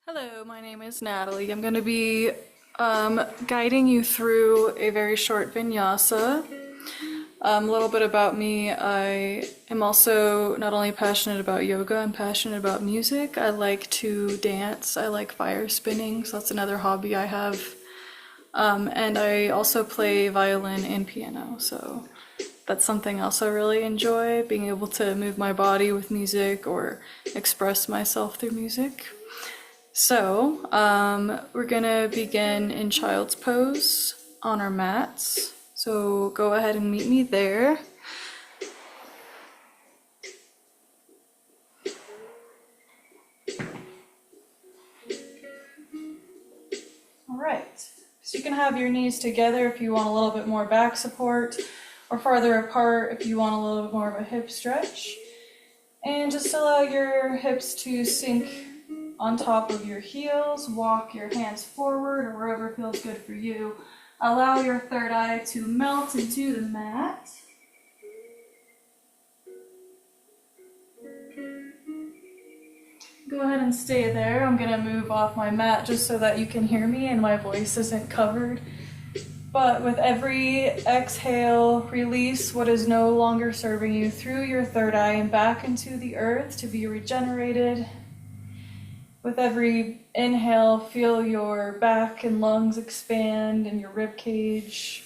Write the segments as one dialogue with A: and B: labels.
A: Hello, my name is Natalie. I'm going to be guiding you through a very short vinyasa. A little bit about me. I am also not only passionate about yoga, I'm passionate about music. I like to dance. I like fire spinning, so that's another hobby I have. And I also play violin and piano, so that's something else I really enjoy, being able to move my body with music or express myself through music. So, we're gonna begin in child's pose on our mats. So go ahead and meet me there. All right, so you can have your knees together if you want a little bit more back support, or farther apart if you want a little bit more of a hip stretch. And just allow your hips to sink on top of your heels. Walk your hands forward or wherever feels good for you. Allow your third eye to melt into the mat. Go ahead and stay there. I'm going to move off my mat just so that you can hear me and my voice isn't covered. But with every exhale, release what is no longer serving you through your third eye and back into the earth to be regenerated. With every inhale, feel your back and lungs expand and your rib cage.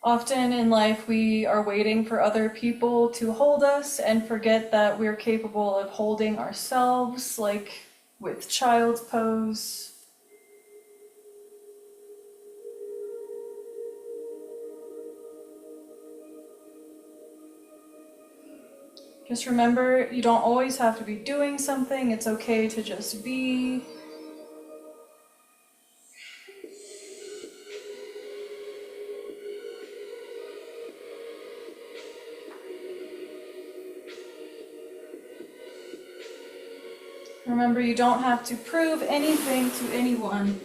A: Often in life, we are waiting for other people to hold us and forget that we're capable of holding ourselves, like with child's pose. Just remember, you don't always have to be doing something. It's okay to just be. Remember, you don't have to prove anything to anyone.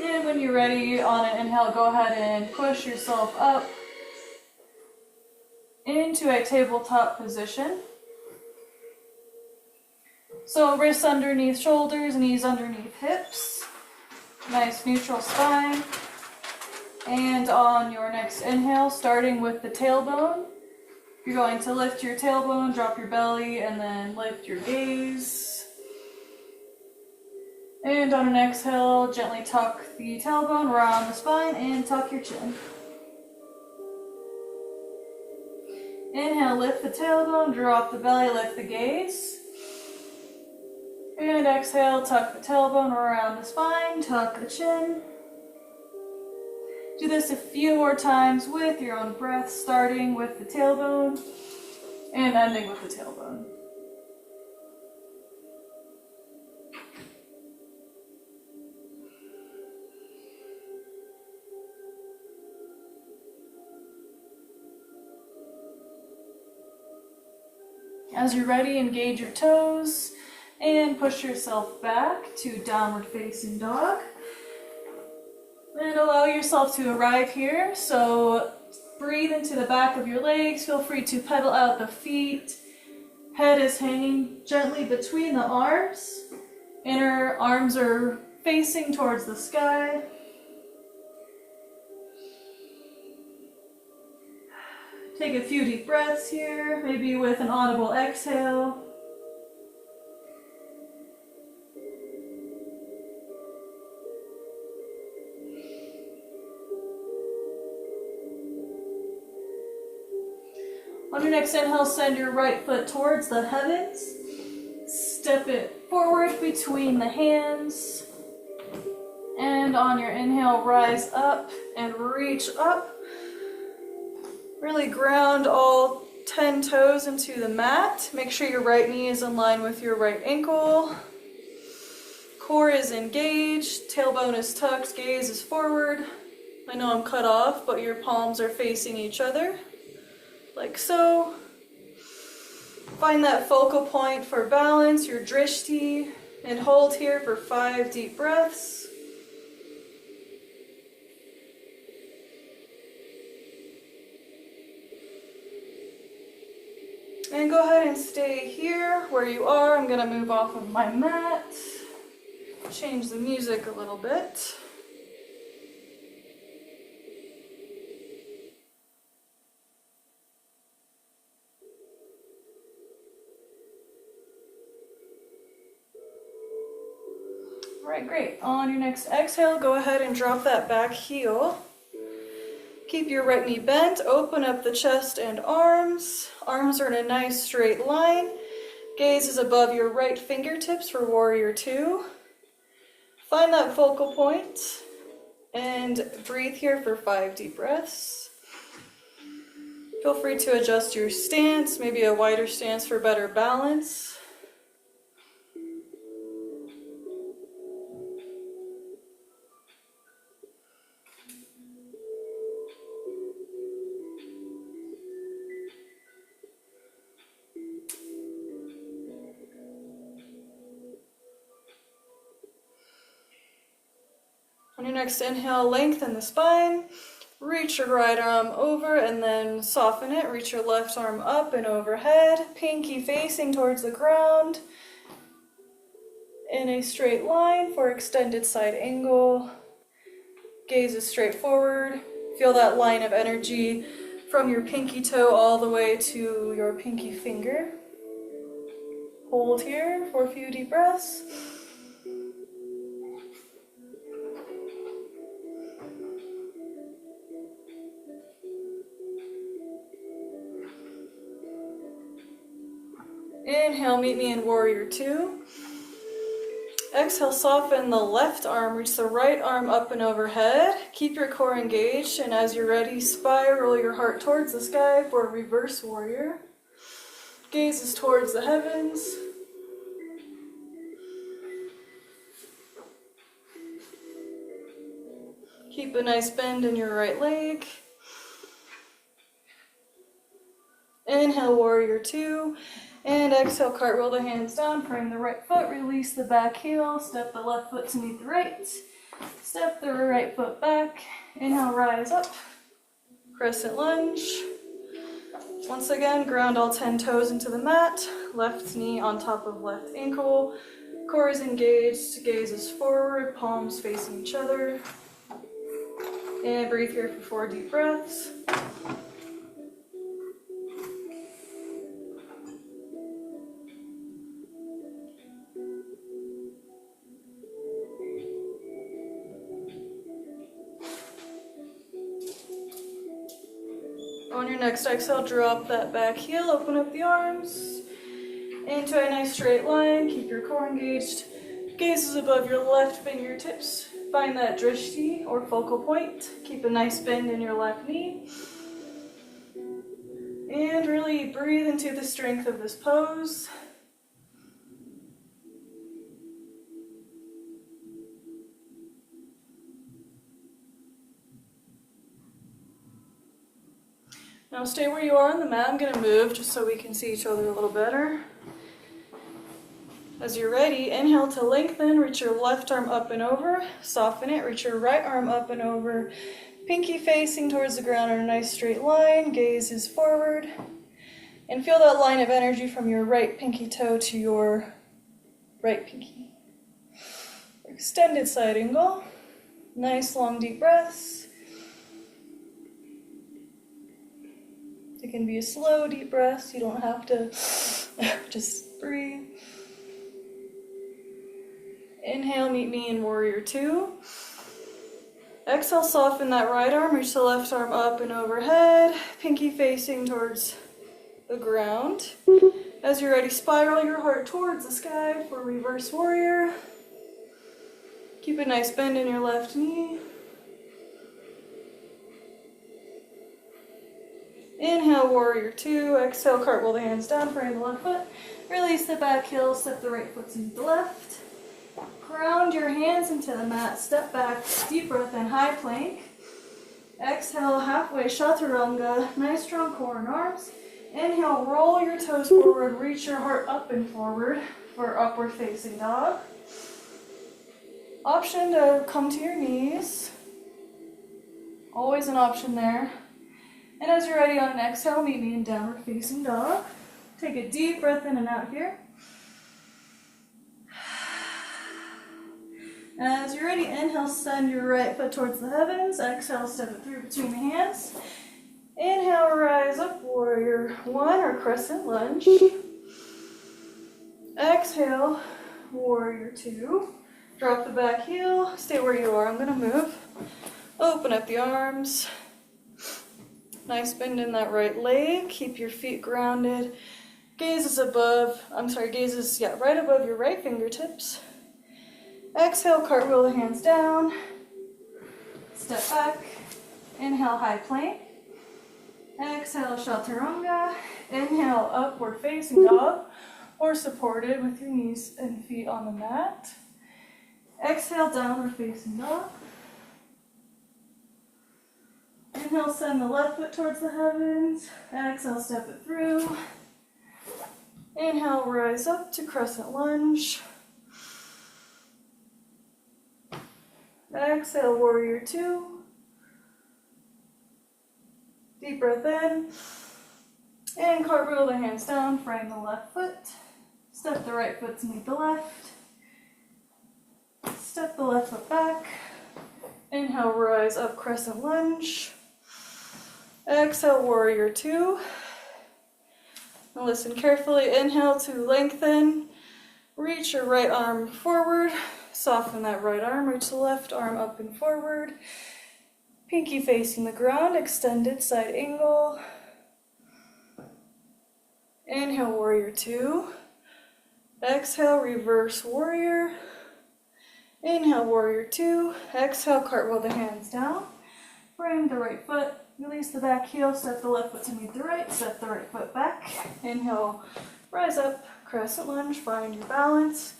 A: And when you're ready, on an inhale, go ahead and push yourself up into a tabletop position. So wrists underneath shoulders, knees underneath hips. Nice neutral spine. And on your next inhale, starting with the tailbone, you're going to lift your tailbone, drop your belly, and then lift your gaze. And on an exhale, gently tuck the tailbone around the spine and tuck your chin. Inhale, lift the tailbone, drop the belly, lift the gaze. And exhale, tuck the tailbone around the spine, tuck the chin. Do this a few more times with your own breath, starting with the tailbone and ending with the tailbone. As you're ready, engage your toes and push yourself back to downward facing dog. And allow yourself to arrive here. So breathe into the back of your legs. Feel free to pedal out the feet. Head is hanging gently between the arms. Inner arms are facing towards the sky. Take a few deep breaths here, maybe with an audible exhale. On your next inhale, send your right foot towards the heavens. Step it forward between the hands. And on your inhale, rise up and reach up. Really ground all 10 toes into the mat. Make sure your right knee is in line with your right ankle. Core is engaged, tailbone is tucked, gaze is forward. I know I'm cut off, but your palms are facing each other, like so. Find that focal point for balance, your drishti. And hold here for 5 deep breaths. And go ahead and stay here where you are. I'm gonna move off of my mat, change the music a little bit. All right, great. On your next exhale, go ahead and drop that back heel. Keep your right knee bent, open up the chest and arms. Arms are in a nice straight line. Gaze is above your right fingertips for warrior 2. Find that focal point and breathe here for 5 deep breaths. Feel free to adjust your stance, maybe a wider stance for better balance. On your next inhale, lengthen the spine, reach your right arm over and then soften it. Reach your left arm up and overhead, pinky facing towards the ground in a straight line for extended side angle. Gaze is straight forward. Feel that line of energy from your pinky toe all the way to your pinky finger. Hold here for a few deep breaths. Inhale, meet me in warrior 2. Exhale, soften the left arm, reach the right arm up and overhead. Keep your core engaged, and as you're ready, spiral your heart towards the sky for reverse warrior. Gaze is towards the heavens. Keep a nice bend in your right leg. Inhale, warrior 2. And exhale, cartwheel the hands down, prime the right foot, release the back heel, step the left foot to meet the right, step the right foot back, inhale, rise up, crescent lunge. Once again, ground all 10 toes into the mat, left knee on top of left ankle, core is engaged, gaze is forward, palms facing each other. And breathe here for 4 deep breaths. On your next exhale, drop that back heel, open up the arms into a nice straight line. Keep your core engaged. Gaze is above your left fingertips. Find that drishti or focal point. Keep a nice bend in your left knee. And really breathe into the strength of this pose. Now stay where you are on the mat. I'm going to move just so we can see each other a little better. As you're ready, inhale to lengthen, reach your left arm up and over, soften it, reach your right arm up and over, pinky facing towards the ground in a nice straight line, gaze is forward, and feel that line of energy from your right pinky toe to your right pinky. Extended side angle, nice long deep breaths. It can be a slow deep breath, you don't have to just breathe. Inhale, meet me in warrior 2. Exhale, soften that right arm, reach the left arm up and overhead, pinky facing towards the ground. As you're ready, spiral your heart towards the sky for reverse warrior. Keep a nice bend in your left knee. Inhale, warrior 2. Exhale, cartwheel the hands down, frame the left foot. Release the back heel, step the right foot to the left. Ground your hands into the mat, step back, deep breath in, high plank. Exhale, halfway chaturanga, nice strong core and arms. Inhale, roll your toes forward, reach your heart up and forward. for upward facing dog. Option to come to your knees. Always an option there. And as you're ready on an exhale, meet me in downward facing dog. Take a deep breath in and out here. As you're ready, inhale, send your right foot towards the heavens. Exhale, step it through between the hands. Inhale, rise up, warrior one or crescent lunge. Exhale, warrior two. Drop the back heel, stay where you are. I'm gonna move. Open up the arms. Nice bend in that right leg. Keep your feet grounded. Gaze is right above your right fingertips. Exhale, cartwheel the hands down. Step back. Inhale, high plank. Exhale, chaturanga. Inhale, upward facing dog, or supported with your knees and feet on the mat. Exhale, downward facing dog. Inhale, send the left foot towards the heavens. Exhale, step it through. Inhale, rise up to crescent lunge. Exhale, warrior two. Deep breath in. And cartwheel the hands down, frame the left foot. Step the right foot to meet the left. Step the left foot back. Inhale, rise up, crescent lunge. Exhale, warrior two. Now listen carefully. Inhale to lengthen. Reach your right arm forward. Soften that right arm. Reach the left arm up and forward. Pinky facing the ground. Extended side angle. Inhale, warrior two. Exhale, reverse warrior. Inhale, warrior two. Exhale, cartwheel the hands down. Frame the right foot. Release the back heel. Step the left foot to meet the right. Step the right foot back. Inhale, rise up, crescent lunge. Find your balance.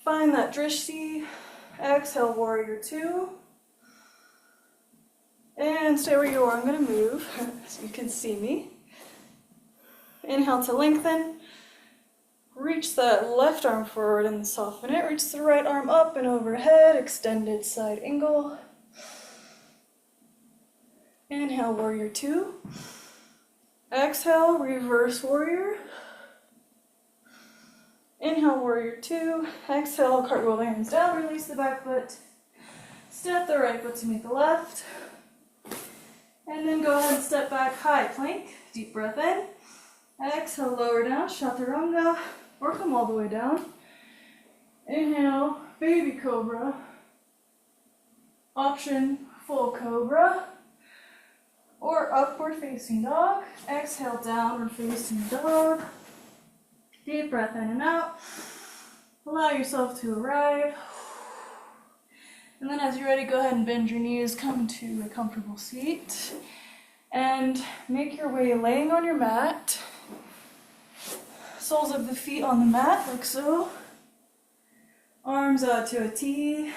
A: Find that drishti. Exhale, warrior two. And stay where you are. I'm going to move so you can see me. Inhale to lengthen. Reach that left arm forward and soften it. Reach the right arm up and overhead. Extended side angle. Inhale, warrior two. Exhale, reverse warrior. Inhale, warrior two. Exhale, cartwheel the hands down. Release the back foot. Step the right foot to meet the left. And then go ahead and step back, high plank. Deep breath in. Exhale, lower down, chaturanga, or come all the way down. Inhale, baby cobra. Option, full cobra. Or upward facing dog. Exhale, downward facing dog. Deep breath in and out. Allow yourself to arrive. And then as you're ready, go ahead and bend your knees, come to a comfortable seat. And make your way laying on your mat. Soles of the feet on the mat, like so. Arms out to a T.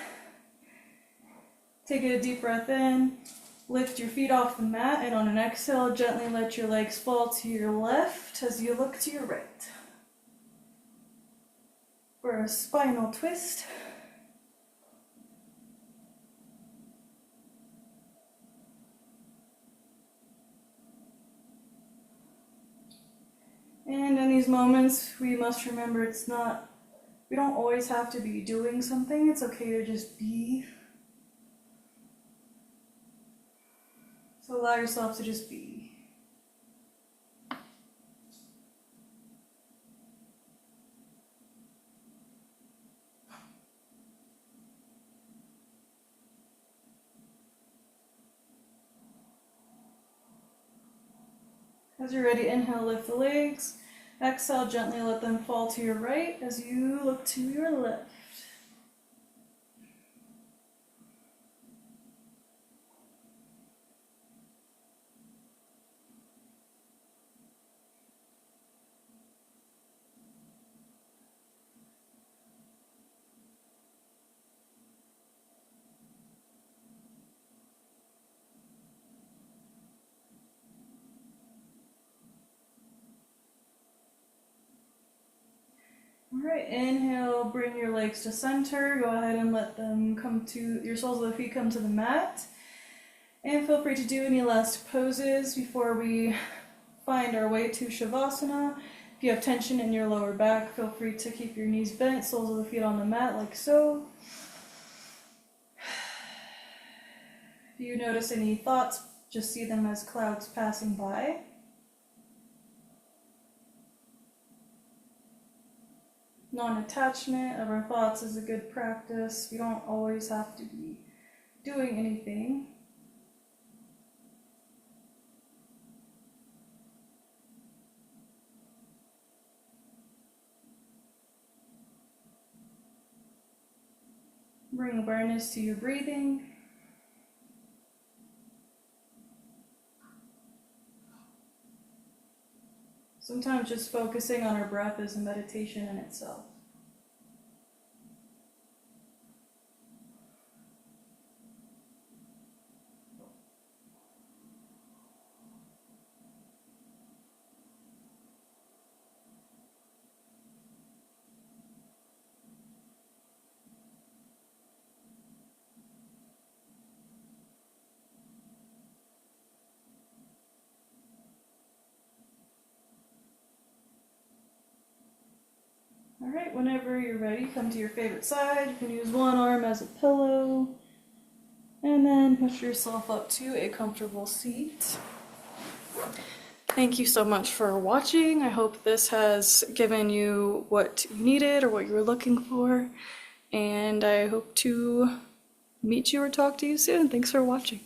A: Take a deep breath in. Lift your feet off the mat, and on an exhale, gently let your legs fall to your left as you look to your right. For a spinal twist. And in these moments, we must remember we don't always have to be doing something. It's okay to just be. So allow yourself to just be. As you're ready, inhale, lift the legs. Exhale, gently let them fall to your right as you look to your left. All inhale, bring your legs to center. Go ahead and let them come to, your soles of the feet come to the mat. And feel free to do any last poses before we find our way to Shavasana. If you have tension in your lower back, feel free to keep your knees bent, soles of the feet on the mat like so. If you notice any thoughts, just see them as clouds passing by. Non-attachment of our thoughts is a good practice. We don't always have to be doing anything. Bring awareness to your breathing. Sometimes just focusing on our breath is a meditation in itself. Alright, whenever you're ready, come to your favorite side. You can use one arm as a pillow. And then push yourself up to a comfortable seat. Thank you so much for watching. I hope this has given you what you needed or what you were looking for. And I hope to meet you or talk to you soon. Thanks for watching.